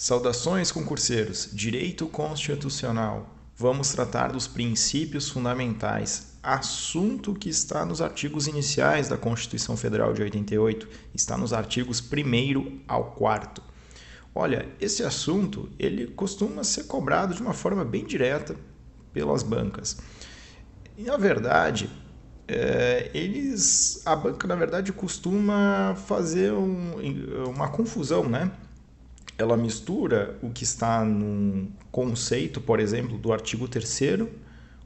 Saudações, concurseiros! Direito constitucional. Vamos tratar dos princípios fundamentais, assunto que está nos artigos iniciais da Constituição Federal de 88, está nos artigos 1º ao 4º. Olha, esse assunto ele costuma ser cobrado de uma forma bem direta pelas bancas. E, na verdade, a banca, na verdade, costuma fazer uma confusão, né? Ela mistura o que está no conceito, por exemplo, do artigo 3º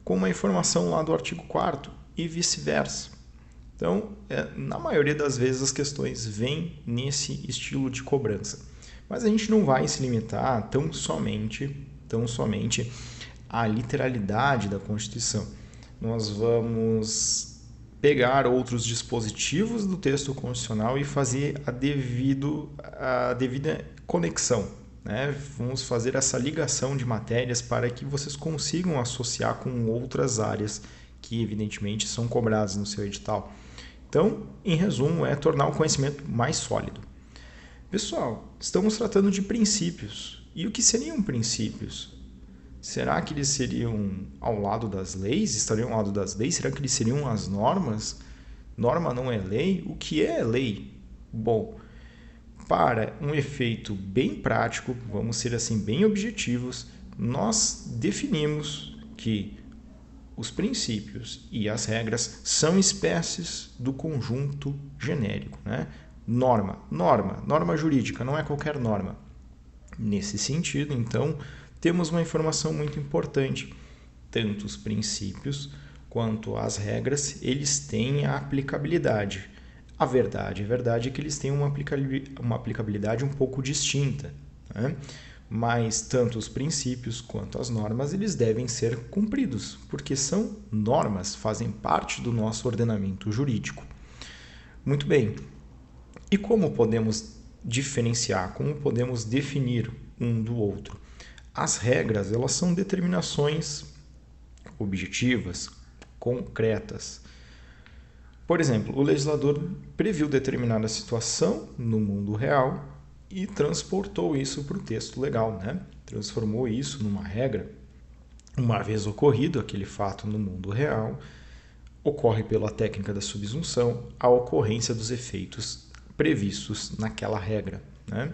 com uma informação lá do artigo 4º e vice-versa. Então, na maioria das vezes as questões vêm nesse estilo de cobrança. Mas a gente não vai se limitar tão somente à literalidade da Constituição. Nós vamos pegar outros dispositivos do texto constitucional e fazer a devida conexão, né? Vamos fazer essa ligação de matérias para que vocês consigam associar com outras áreas que evidentemente são cobradas no seu edital. Então, em resumo, é tornar o conhecimento mais sólido. Pessoal, estamos tratando de princípios. E o que seriam princípios? Será que eles seriam ao lado das leis? Estariam ao lado das leis? Será que eles seriam as normas? Norma não é lei? O que é lei? Bom, para um efeito bem prático, vamos ser assim bem objetivos, nós definimos que os princípios e as regras são espécies do conjunto genérico, né? Norma jurídica, não é qualquer norma. Nesse sentido, então, temos uma informação muito importante. Tanto os princípios quanto as regras, eles têm a aplicabilidade. A verdade é que eles têm uma aplicabilidade um pouco distinta, né? Mas tanto os princípios quanto as normas, eles devem ser cumpridos, porque são normas, fazem parte do nosso ordenamento jurídico. Muito bem. E como podemos diferenciar, como podemos definir um do outro? As regras, elas são determinações objetivas, concretas. Por exemplo, o legislador previu determinada situação no mundo real e transportou isso para o texto legal, né? Transformou isso numa regra. Uma vez ocorrido aquele fato no mundo real, ocorre pela técnica da subsunção a ocorrência dos efeitos previstos naquela regra, né?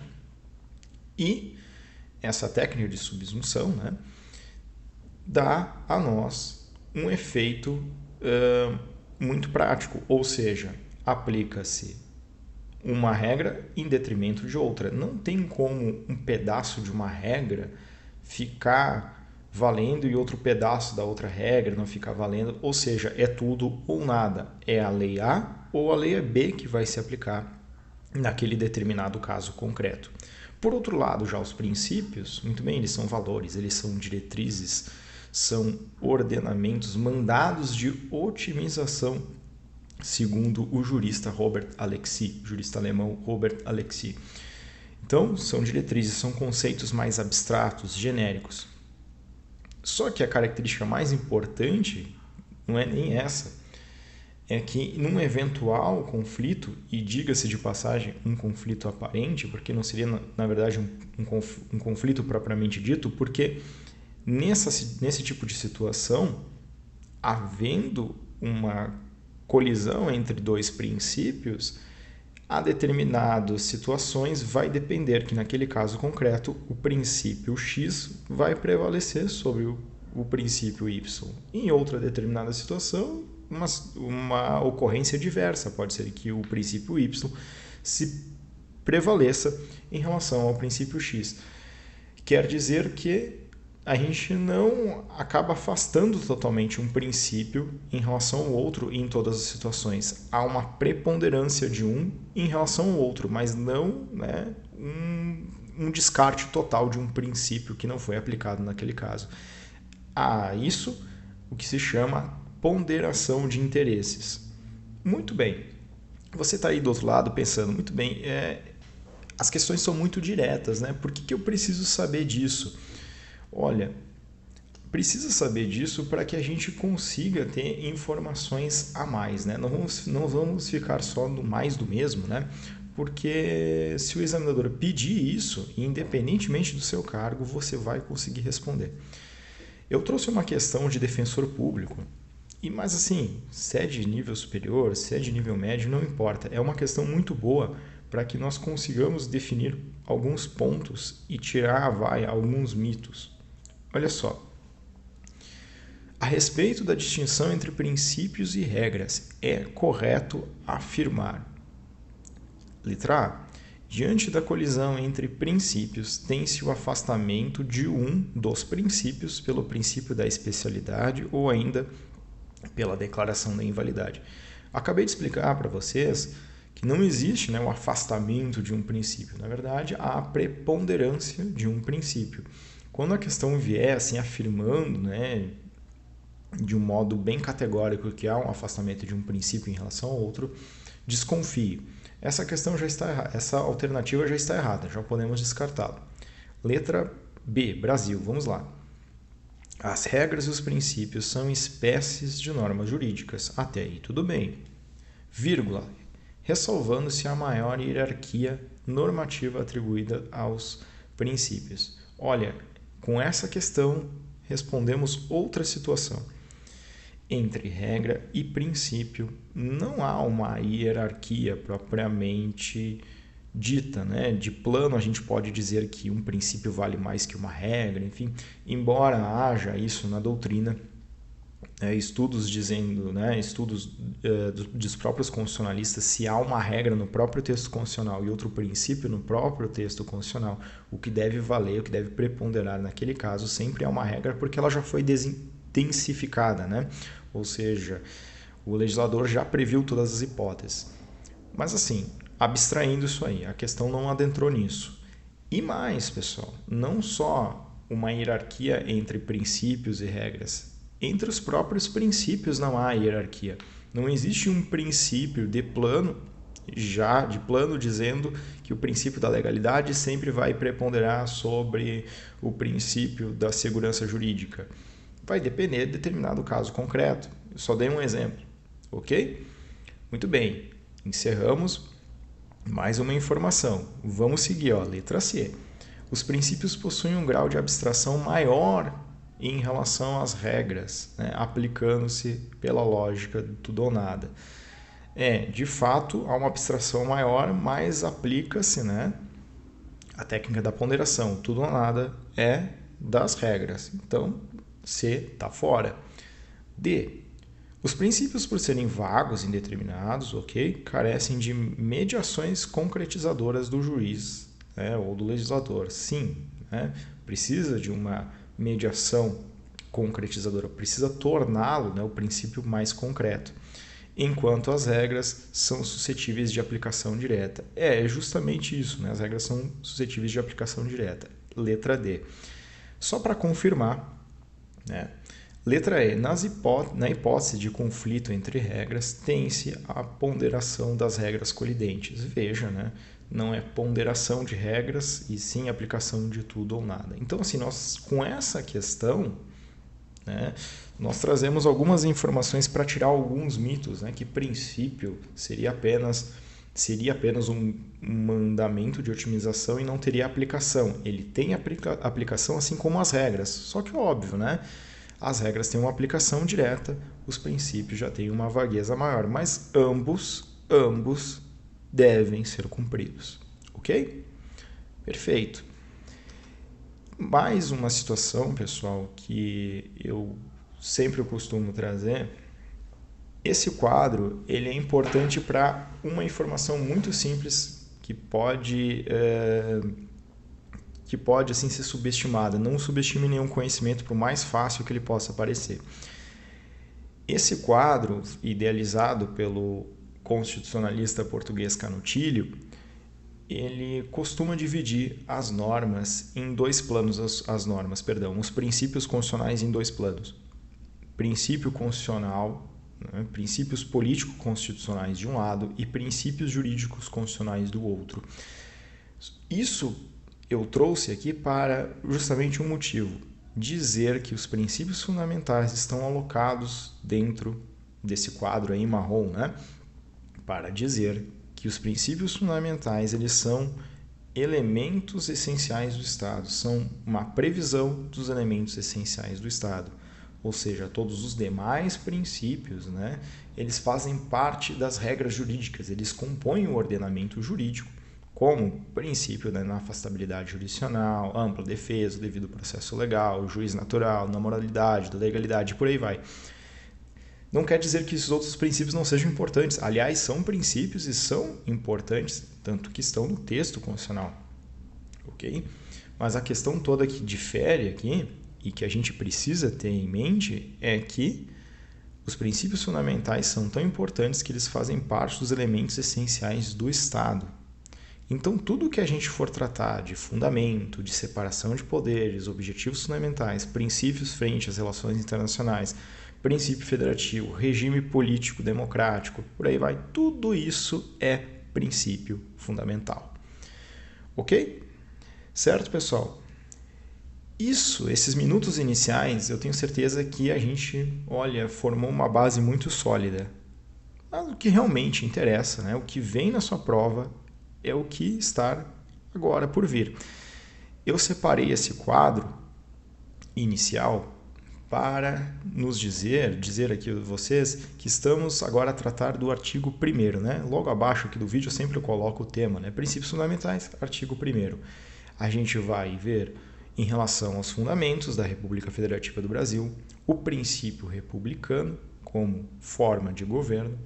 E essa técnica de subsunção, né, dá a nós um efeito muito prático, ou seja, aplica-se uma regra em detrimento de outra. Não tem como um pedaço de uma regra ficar valendo e outro pedaço da outra regra não ficar valendo, ou seja, é tudo ou nada. É a lei A ou a lei B que vai se aplicar naquele determinado caso concreto. Por outro lado, já os princípios, muito bem, eles são valores, eles são diretrizes, são ordenamentos, mandados de otimização, segundo o jurista Robert Alexy, jurista alemão Robert Alexy. Então, são diretrizes, são conceitos mais abstratos, genéricos. Só que a característica mais importante não é nem essa, é que num eventual conflito, e diga-se de passagem, um conflito aparente, porque não seria, na verdade, um conflito propriamente dito, porque nesse tipo de situação, havendo uma colisão entre dois princípios, a determinadas situações vai depender que, naquele caso concreto, o princípio X vai prevalecer sobre o princípio Y. Em outra determinada situação, uma ocorrência diversa. Pode ser que o princípio Y se prevaleça em relação ao princípio X. Quer dizer que a gente não acaba afastando totalmente um princípio em relação ao outro em todas as situações. Há uma preponderância de um em relação ao outro, mas não, né, um descarte total de um princípio que não foi aplicado naquele caso. Há isso, o que se chama ponderação de interesses. Muito bem, você está aí do outro lado pensando, muito bem, as questões são muito diretas, né? Por que eu preciso saber disso? Olha, precisa saber disso para que a gente consiga ter informações a mais, né? Não vamos ficar só no mais do mesmo, né? Porque se o examinador pedir isso, independentemente do seu cargo, você vai conseguir responder. Eu trouxe uma questão de defensor público, mas assim, se é de nível superior, se é de nível médio, não importa. É uma questão muito boa para que nós consigamos definir alguns pontos e tirar alguns mitos. Olha só. A respeito da distinção entre princípios e regras, é correto afirmar. Letra A. Diante da colisão entre princípios, tem-se o afastamento de um dos princípios pelo princípio da especialidade ou ainda pela declaração da invalidade. Acabei de explicar para vocês que não existe, o afastamento de um princípio. Na verdade, há a preponderância de um princípio. Quando a questão vier assim afirmando, de um modo bem categórico que há um afastamento de um princípio em relação ao outro, desconfie. Essa questão já está errada, essa alternativa já está errada, já podemos descartá-la. Letra B, Brasil, vamos lá. As regras e os princípios são espécies de normas jurídicas. Até aí tudo bem. Vírgula, ressalvando-se a maior hierarquia normativa atribuída aos princípios. Olha, com essa questão respondemos outra situação. Entre regra e princípio não há uma hierarquia propriamente dita, De plano a gente pode dizer que um princípio vale mais que uma regra, enfim, embora haja isso na doutrina, estudos dizendo, estudos dos próprios constitucionalistas, se há uma regra no próprio texto constitucional e outro princípio no próprio texto constitucional, o que deve valer, o que deve preponderar naquele caso sempre é uma regra porque ela já foi intensificada, Ou seja, o legislador já previu todas as hipóteses. Mas assim, abstraindo isso aí, a questão não adentrou nisso. E mais, pessoal, não só uma hierarquia entre princípios e regras, entre os próprios princípios não há hierarquia. Não existe um princípio de plano dizendo que o princípio da legalidade sempre vai preponderar sobre o princípio da segurança jurídica. Vai depender de determinado caso concreto. Eu só dei um exemplo, ok? Muito bem, encerramos mais uma informação. Vamos seguir, letra C. Os princípios possuem um grau de abstração maior em relação às regras, aplicando-se pela lógica de tudo ou nada. De fato, há uma abstração maior, mas aplica-se a técnica da ponderação. Tudo ou nada é das regras. Então, C está fora. D. Os princípios, por serem vagos e indeterminados, carecem de mediações concretizadoras do juiz ou do legislador. Sim, precisa de uma mediação concretizadora, precisa torná-lo, o princípio mais concreto. Enquanto as regras são suscetíveis de aplicação direta. É justamente isso, as regras são suscetíveis de aplicação direta. Letra D. Só para confirmar, letra E. Na hipótese de conflito entre regras, tem-se a ponderação das regras colidentes. Veja, não é ponderação de regras e sim aplicação de tudo ou nada. Então, assim, nós com essa questão, nós trazemos algumas informações para tirar alguns mitos, que princípio seria apenas um mandamento de otimização e não teria aplicação. Ele tem aplicação assim como as regras, só que óbvio, as regras têm uma aplicação direta, os princípios já têm uma vagueza maior, mas ambos devem ser cumpridos, ok? Perfeito. Mais uma situação, pessoal, que eu sempre costumo trazer. Esse quadro ele é importante para uma informação muito simples que pode assim, ser subestimada. Não subestime nenhum conhecimento, por mais fácil que ele possa parecer. Esse quadro, idealizado pelo constitucionalista português Canutilho, ele costuma dividir as normas em dois planos, os princípios constitucionais em dois planos. Princípio constitucional, princípios político-constitucionais de um lado e princípios jurídicos constitucionais do outro. Isso eu trouxe aqui para justamente um motivo, dizer que os princípios fundamentais estão alocados dentro desse quadro aí marrom, para dizer que os princípios fundamentais eles são elementos essenciais do Estado, são uma previsão dos elementos essenciais do Estado. Ou seja, todos os demais princípios, né, eles fazem parte das regras jurídicas, eles compõem o ordenamento jurídico, como princípio, né, na afastabilidade jurisdicional, ampla defesa, devido processo legal, juiz natural, na moralidade, da legalidade, por aí vai. Não quer dizer que esses outros princípios não sejam importantes. Aliás, são princípios e são importantes, tanto que estão no texto constitucional. Ok? Mas a questão toda que difere aqui, e que a gente precisa ter em mente, é que os princípios fundamentais são tão importantes que eles fazem parte dos elementos essenciais do Estado. Então, tudo que a gente for tratar de fundamento, de separação de poderes, objetivos fundamentais, princípios frente às relações internacionais, princípio federativo, regime político democrático, por aí vai, tudo isso é princípio fundamental. Ok? Certo, pessoal? Esses minutos iniciais, eu tenho certeza que a gente, formou uma base muito sólida. Mas o que realmente interessa, né? O que vem na sua prova é o que está agora por vir. Eu separei esse quadro inicial para nos dizer aqui a vocês que estamos agora a tratar do artigo 1º, né? Logo abaixo aqui do vídeo eu sempre coloco o tema, né? Princípios fundamentais, artigo 1º. A gente vai ver em relação aos fundamentos da República Federativa do Brasil, o princípio republicano como forma de governo,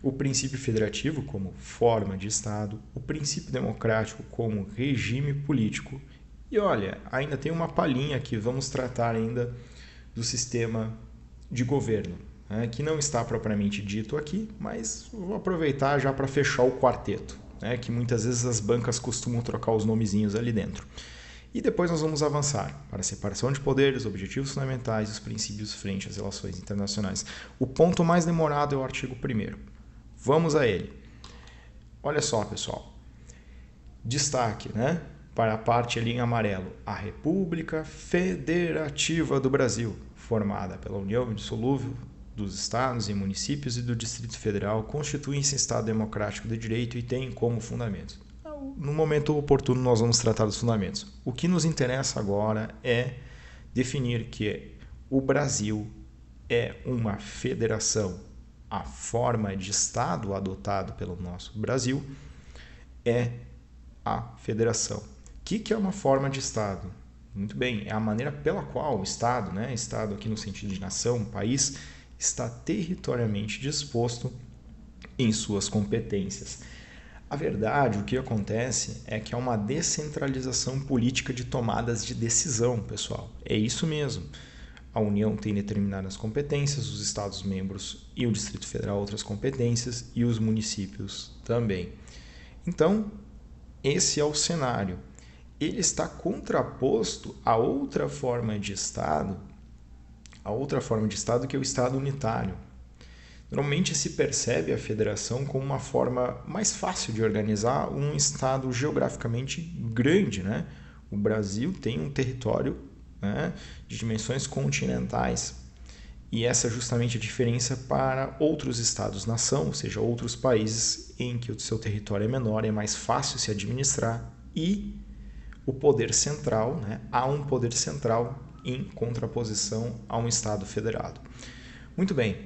o princípio federativo como forma de Estado, o princípio democrático como regime político. E ainda tem uma palhinha aqui, vamos tratar ainda do sistema de governo, né, que não está propriamente dito aqui, mas vou aproveitar já para fechar o quarteto, né, que muitas vezes as bancas costumam trocar os nomezinhos ali dentro. E depois nós vamos avançar para a separação de poderes, objetivos fundamentais e os princípios frente às relações internacionais. O ponto mais demorado é o artigo 1º. Vamos a ele. Olha só, pessoal. Destaque, né, para a parte ali em amarelo. A República Federativa do Brasil, formada pela União Indissolúvel dos Estados e Municípios e do Distrito Federal, constitui-se Estado democrático de direito e tem como fundamentos. No momento oportuno nós vamos tratar dos fundamentos. O que nos interessa agora é definir que o Brasil é uma federação. A forma de Estado adotado pelo nosso Brasil é a federação. O que é uma forma de Estado? Muito bem, é a maneira pela qual o Estado, né, Estado aqui no sentido de nação, país, está territorialmente disposto em suas competências. A verdade, o que acontece é que há uma descentralização política de tomadas de decisão, pessoal. É isso mesmo. A União tem determinadas competências, os Estados-membros e o Distrito Federal outras competências e os municípios também. Então, esse é o cenário. Ele está contraposto a outra forma de Estado, que é o Estado unitário. Normalmente se percebe a federação como uma forma mais fácil de organizar um Estado geograficamente grande, né? O Brasil tem um território, né, de dimensões continentais e essa é justamente a diferença para outros Estados-nação, ou seja, outros países em que o seu território é menor, é mais fácil se administrar e o poder central, né? Há um poder central em contraposição a um Estado federado. Muito bem.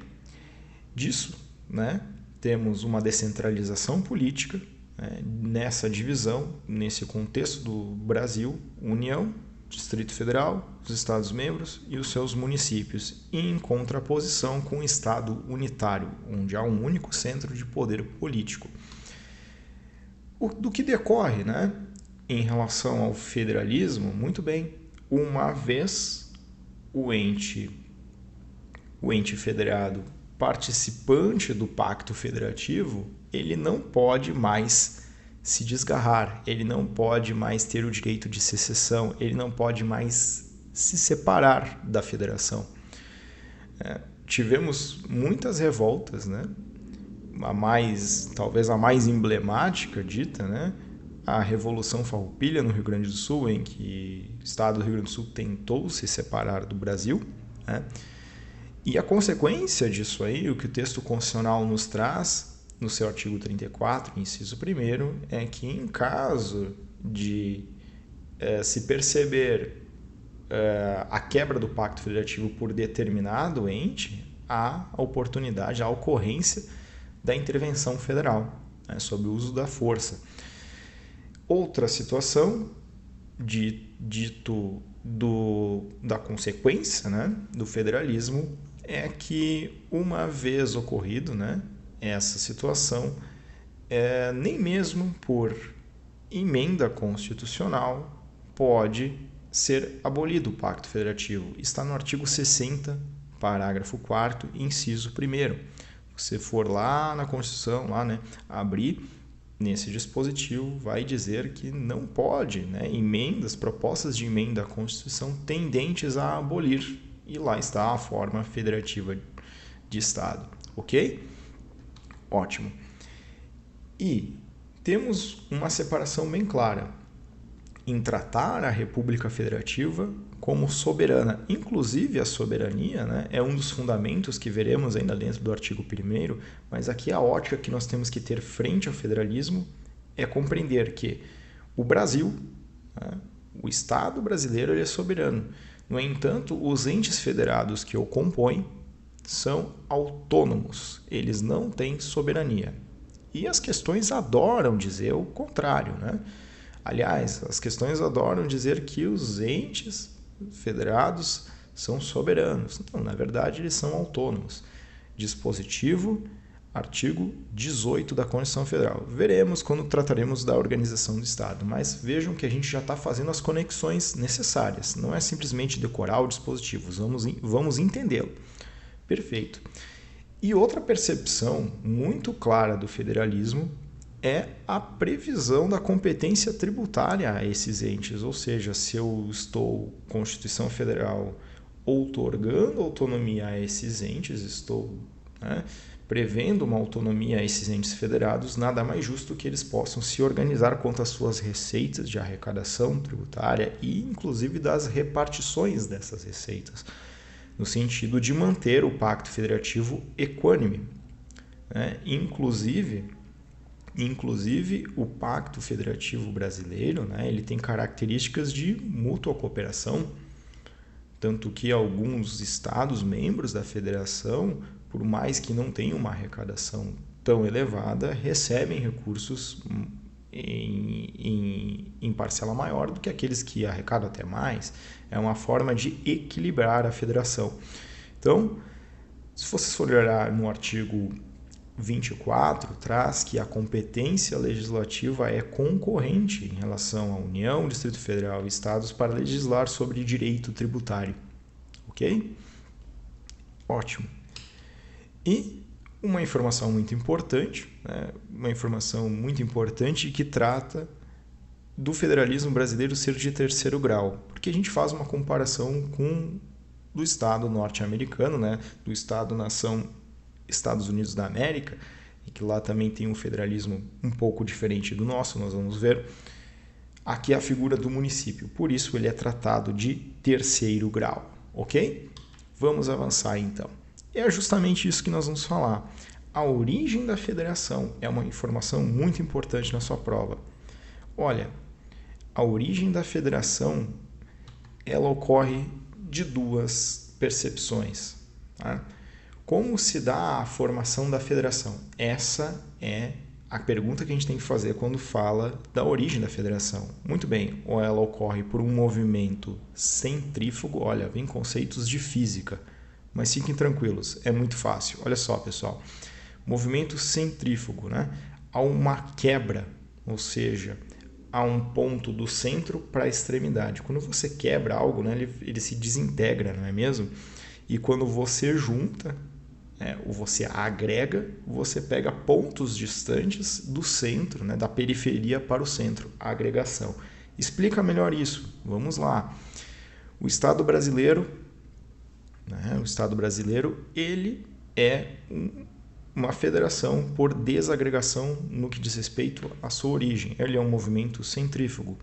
Disso, né, temos uma descentralização política, né, nessa divisão, nesse contexto do Brasil, União, Distrito Federal, os Estados-membros e os seus municípios, em contraposição com o Estado unitário, onde há um único centro de poder político. Do que decorre, né, em relação ao federalismo, muito bem, uma vez o ente federado participante do pacto federativo, ele não pode mais se desgarrar, ele não pode mais ter o direito de secessão, ele não pode mais se separar da federação. Tivemos muitas revoltas, né? Talvez a mais emblemática dita, né? A Revolução Farroupilha no Rio Grande do Sul, em que o estado do Rio Grande do Sul tentou se separar do Brasil, né? E a consequência disso aí, o que o texto constitucional nos traz, no seu artigo 34, inciso 1º, é que em caso de se perceber a quebra do pacto federativo por determinado ente, há a oportunidade, a ocorrência da intervenção federal, né, sob o uso da força. Outra situação, dito da consequência, né, do federalismo, é que uma vez ocorrido, né, essa situação, nem mesmo por emenda constitucional pode ser abolido o Pacto Federativo. Está no artigo 60, parágrafo 4º, inciso 1º. Você for lá na Constituição, lá, né, abrir nesse dispositivo, vai dizer que não pode, né, propostas de emenda à Constituição tendentes a abolir. E lá está a forma federativa de Estado. Ok? Ótimo. E temos uma separação bem clara em tratar a República Federativa como soberana. Inclusive, a soberania, né, é um dos fundamentos que veremos ainda dentro do artigo 1º, mas aqui a ótica que nós temos que ter frente ao federalismo é compreender que o Brasil, né, o Estado brasileiro, ele é soberano. No entanto, os entes federados que o compõem são autônomos, eles não têm soberania. E as questões adoram dizer o contrário, né? Aliás, as questões adoram dizer que os entes federados são soberanos. Não, na verdade, eles são autônomos. Dispositivo, artigo 18 da Constituição Federal. Veremos quando trataremos da organização do Estado, mas vejam que a gente já está fazendo as conexões necessárias. Não é simplesmente decorar o dispositivo, vamos entendê-lo. Perfeito. E outra percepção muito clara do federalismo é a previsão da competência tributária a esses entes, ou seja, se eu estou, Constituição Federal, outorgando autonomia a esses entes, estou, né, prevendo uma autonomia a esses entes federados, nada mais justo que eles possam se organizar quanto às suas receitas de arrecadação tributária e, inclusive, das repartições dessas receitas, no sentido de manter o Pacto Federativo equânime, né? Inclusive, o Pacto Federativo Brasileiro, né, ele tem características de mútua cooperação, tanto que alguns estados membros da federação, por mais que não tenham uma arrecadação tão elevada, recebem recursos em parcela maior do que aqueles que arrecadam até mais. É uma forma de equilibrar a federação. Então, se vocês forem olhar no artigo 24, traz que a competência legislativa é concorrente em relação à União, Distrito Federal e Estados para legislar sobre direito tributário. Ok? Ótimo. E uma informação muito importante, né? Uma informação muito importante que trata do federalismo brasileiro ser de terceiro grau, porque a gente faz uma comparação com do Estado norte-americano, né? Do Estado-nação Estados Unidos da América, e que lá também tem um federalismo um pouco diferente do nosso, nós vamos ver. Aqui é a figura do município, por isso ele é tratado de terceiro grau, ok? Vamos avançar então. É justamente isso que nós vamos falar. A origem da federação é uma informação muito importante na sua prova. Olha, a origem da federação, ela ocorre de duas percepções, tá? Como se dá a formação da federação? Essa é a pergunta que a gente tem que fazer quando fala da origem da federação. Muito bem, ou ela ocorre por um movimento centrífugo, olha, vem conceitos de física, mas fiquem tranquilos, é muito fácil. Olha só, pessoal, movimento centrífugo, né? Há uma quebra, ou seja, há um ponto do centro para a extremidade. Quando você quebra algo, né, ele se desintegra, não é mesmo? E quando você junta, ou você agrega, você pega pontos distantes do centro, né, da periferia para o centro, a agregação. Explica melhor isso. Vamos lá. O Estado brasileiro, né, ele é uma federação por desagregação no que diz respeito à sua origem. Ele é um movimento centrífugo.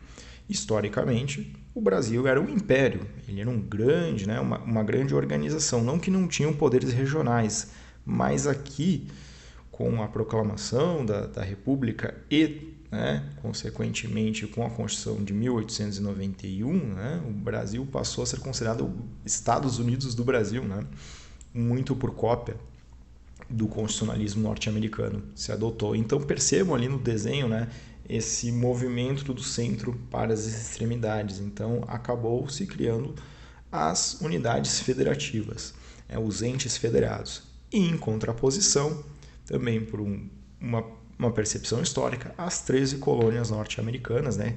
Historicamente, o Brasil era um império, ele era um grande, né, uma grande organização, não que não tinham poderes regionais, mas aqui, com a proclamação da República e, né, consequentemente, com a Constituição de 1891, né, o Brasil passou a ser considerado Estados Unidos do Brasil, né, muito por cópia do constitucionalismo norte-americano se adotou. Então percebam ali no desenho, né, esse movimento do centro para as extremidades. Então acabou se criando as unidades federativas, os entes federados. E em contraposição, também por uma percepção histórica, as 13 colônias norte-americanas, né,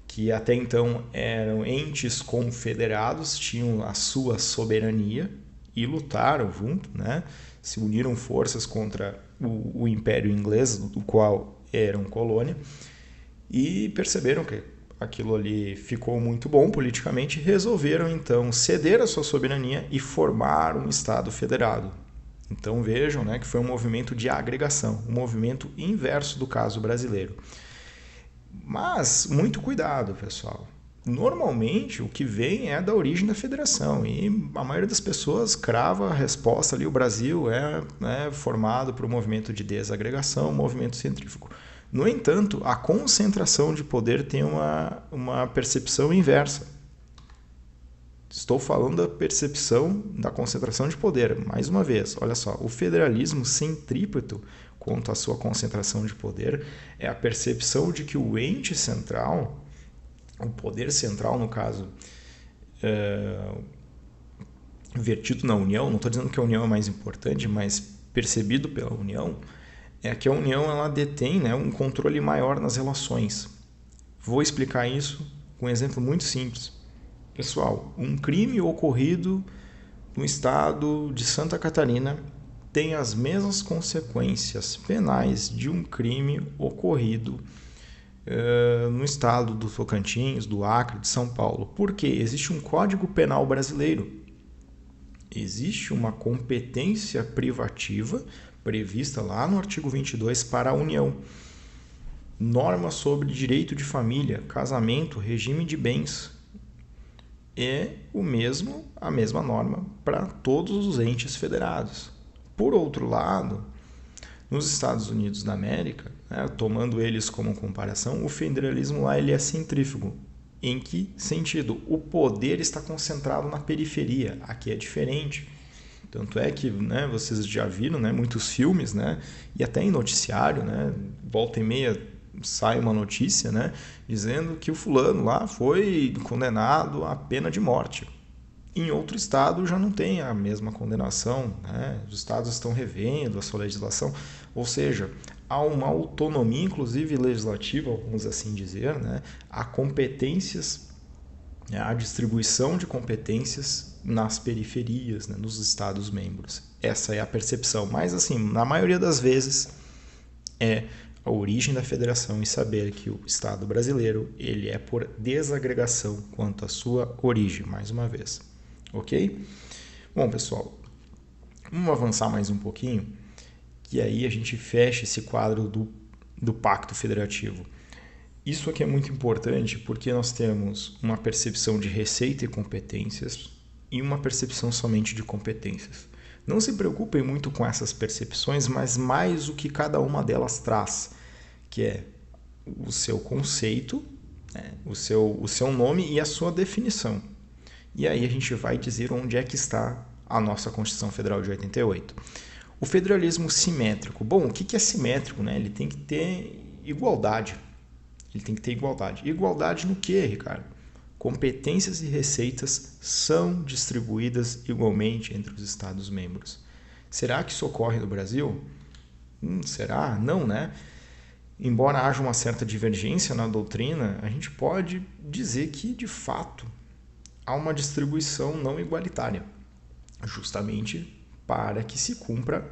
que até então eram entes confederados, tinham a sua soberania e lutaram junto, né, se uniram forças contra o Império Inglês, do qual eram colônia, e perceberam que aquilo ali ficou muito bom politicamente, resolveram então ceder a sua soberania e formar um Estado federado. Então vejam, né, que foi um movimento de agregação, um movimento inverso do caso brasileiro. Mas muito cuidado, pessoal. Normalmente o que vem é da origem da federação e a maioria das pessoas crava a resposta ali, o Brasil é formado por um movimento de desagregação, um movimento centrífugo. No entanto, a concentração de poder tem uma percepção inversa. Estou falando da percepção da concentração de poder. Mais uma vez, olha só, o federalismo centrípeto quanto à sua concentração de poder é a percepção de que o ente central, o poder central, no caso, vertido na União, não estou dizendo que a União é mais importante, mas percebido pela União, é que a União ela detém, né, um controle maior nas relações. Vou explicar isso com um exemplo muito simples. Pessoal, um crime ocorrido no estado de Santa Catarina tem as mesmas consequências penais de um crime ocorrido no estado do Tocantins, do Acre, de São Paulo. Porque existe um Código Penal brasileiro. Existe uma competência privativa prevista lá no artigo 22 para a União. Normas sobre direito de família, casamento, regime de bens. É a mesma norma para todos os entes federados. Por outro lado, nos Estados Unidos da América, né, tomando eles como comparação, o federalismo lá ele é centrífugo. Em que sentido? O poder está concentrado na periferia. Aqui é diferente. Tanto é que, né, vocês já viram, né, muitos filmes, né, e até em noticiário, né, volta e meia sai uma notícia, né, dizendo que o fulano lá foi condenado à pena de morte. Em outro estado já não tem a mesma condenação, né? Os estados estão revendo a sua legislação, ou seja, há uma autonomia, inclusive legislativa, vamos assim dizer, né? Há competências, a distribuição de competências nas periferias, né? Nos estados membros. Essa é a percepção, mas assim, na maioria das vezes é a origem da federação e saber que o Estado brasileiro ele é por desagregação quanto à sua origem, mais uma vez. Ok? Bom, pessoal, vamos avançar mais um pouquinho, que aí a gente fecha esse quadro do Pacto Federativo. Isso aqui é muito importante porque nós temos uma percepção de receita e competências e uma percepção somente de competências. Não se preocupem muito com essas percepções, mas mais o que cada uma delas traz, que é o seu conceito, né, o seu nome e a sua definição. E aí a gente vai dizer onde é que está a nossa Constituição Federal de 88. O federalismo simétrico. Bom, o que é simétrico? Né? Ele tem que ter igualdade. Igualdade no quê, Ricardo? Competências e receitas são distribuídas igualmente entre os Estados-membros. Será que isso ocorre no Brasil? Será? Não, né? Embora haja uma certa divergência na doutrina, a gente pode dizer que, de fato, há uma distribuição não igualitária, justamente para que se cumpra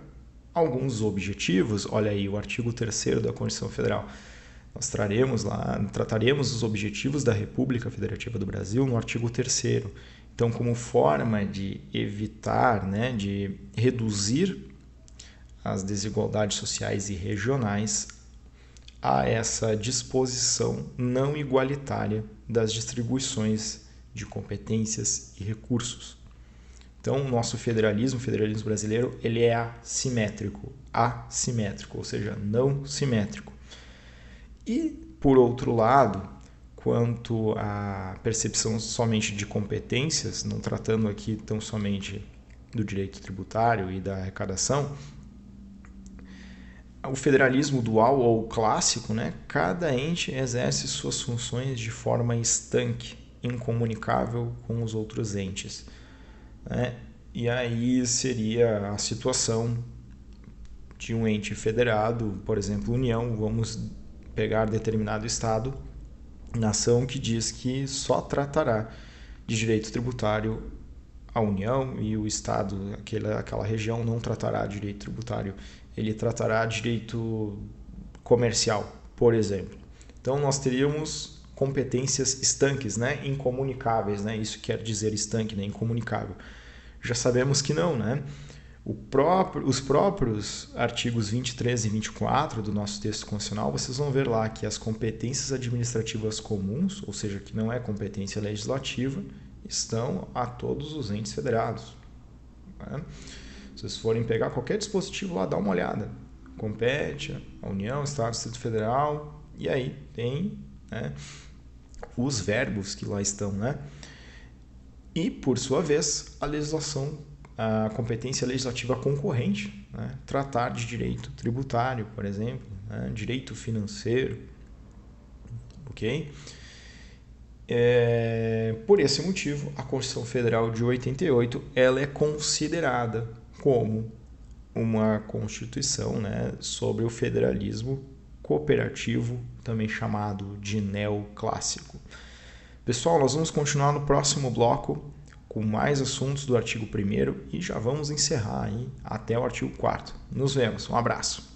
alguns objetivos. Olha aí, o artigo 3º da Constituição Federal. Nós trataremos os objetivos da República Federativa do Brasil no artigo 3º. Então, como forma de evitar, né, de reduzir as desigualdades sociais e regionais, há essa disposição não igualitária das distribuições de competências e recursos. Então, o nosso federalismo, o federalismo brasileiro, ele é assimétrico, ou seja, não simétrico. E, por outro lado, quanto à percepção somente de competências, não tratando aqui tão somente do direito tributário e da arrecadação, o federalismo dual ou clássico, né, cada ente exerce suas funções de forma estanque, incomunicável com os outros entes. Né? E aí seria a situação de um ente federado, por exemplo, União, vamos pegar determinado estado, nação que diz que só tratará de direito tributário a União e o estado, aquela região não tratará de direito tributário, ele tratará de direito comercial, por exemplo. Então nós teríamos competências estanques, né? Incomunicáveis, né? Isso quer dizer estanque, né? Incomunicável. Já sabemos que não, né? Os próprios artigos 23 e 24 do nosso texto constitucional, vocês vão ver lá que as competências administrativas comuns, ou seja, que não é competência legislativa, estão a todos os entes federados. Né? Se vocês forem pegar qualquer dispositivo lá, dá uma olhada. Compete a União, Estado, Distrito Federal, e aí tem, né, os verbos que lá estão, né? E, por sua vez, a competência legislativa concorrente, né? Tratar de direito tributário, por exemplo, né? Direito financeiro, ok? Por esse motivo, a Constituição Federal de 88 ela é considerada como uma Constituição, né, sobre o federalismo cooperativo, também chamado de neoclássico. Pessoal, nós vamos continuar no próximo bloco com mais assuntos do artigo 1º e já vamos encerrar aí até o artigo 4º. Nos vemos, um abraço.